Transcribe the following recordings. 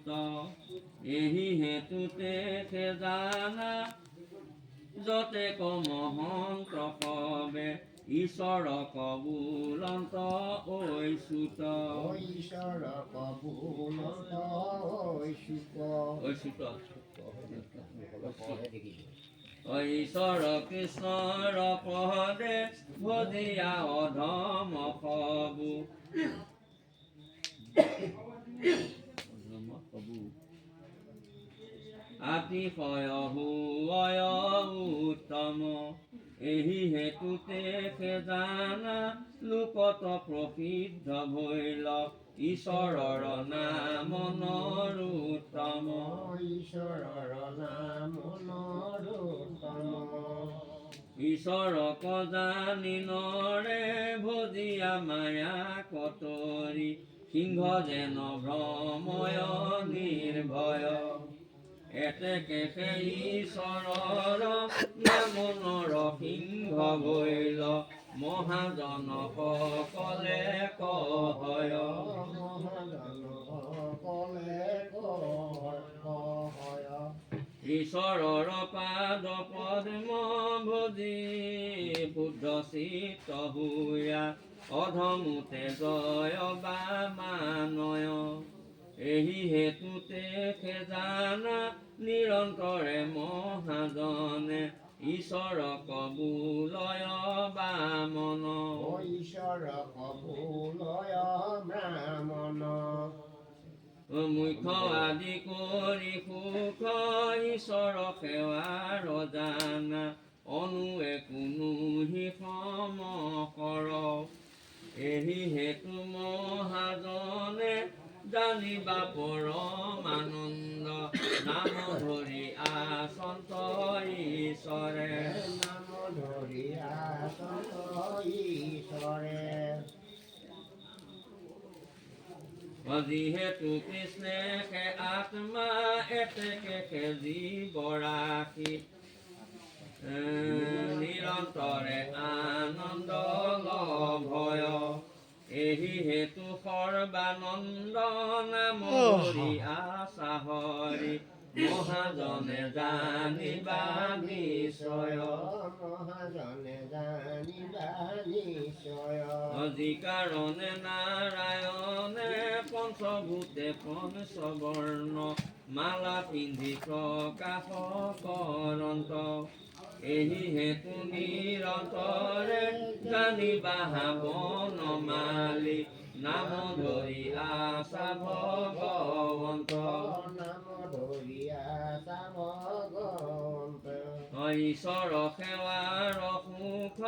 সুত এহি হেতুতে খেজানা যতে মহন্ত কবে ঈশ্বৰ কবুলন্ত ঐ সুত ঈশ্বৰ কবুলন্ত ঐ সুত ঈশ্বৰ কৃষ্ণৰ পদে ভজিয়া অধম কবু আতিশয় হুয় উত্তম এহি হেতুতে খেজানা লোকত প্ৰসিদ্ধ ভৈল ঈশ্বৰৰ নাম নৰোত্তম ঈশ্বৰৰ নাম নৰোত্তম ঈশ্বৰক জানি নৰে ভজিয়া মায়া কতৰি সিংহ যেন ভ্ৰময় নিৰ্ভয় এতেকে সেই ঈশ্বৰৰ নাম নৰসিংহ ভৈল মহাজন সকলে কহয় ঈশ্বৰৰ পাদ পদ্ম ভজি শুদ্ধ চিত্ত হুয়া অধমোতে জয় বামানয় এহি হেতুতে খেজানা নিৰন্তৰে মহাজনে ঈশ্বৰ কবুলয় বামন ঈশ্বৰ কবুলয় ব্ৰাহ্মণ মুখ্য আদি কৰি সুখ ঈশ্বৰ সেৱাৰ জানা অনুৱে কোনো হি সম কৰ এহি হেতু মহাজনে জানিবা পৰমানন্দ নাম ধৰি আচন্ত ঈশ্বৰে নাম ধৰি আচন্ত ঈশ্বৰে যিহেতু কৃষ্ণে সে আত্মা এতেকে জীৱ ৰাখি নিৰন্তৰে আনন্দ লভয় এহি হেতু সৰ্বানন্দ নাম ধৰি আশা হৰি মহাজনে জানিবা নিশ্চয় মহাজনে জানিবা নিশ্চয় যি কাৰণে নাৰায়ণে পঞ্চভূতে পঞ্চবৰ্ণ মালা পিন্ধি প্ৰকাশ কৰন্ত এহি হেতু নিৰন্তৰে জানিবা বনমালী নাম ধৰি আশা ভগৱন্ত নাম ধৰি আশা ভগৱন্ত ঈশ্বৰ সেৱাৰ সুখ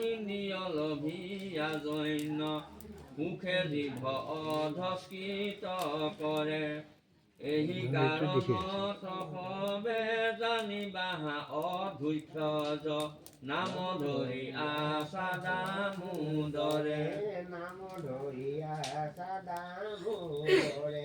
ইন্দ্ৰিয় লভিয়া জৈন সুখে জীৱ অধস্কৃত কৰে এহি কাৰণত সবে জানিবা অধৈৰ্য নাম ধৰি আশা দামোদৰে নাম ধৰি আশা দামোদৰে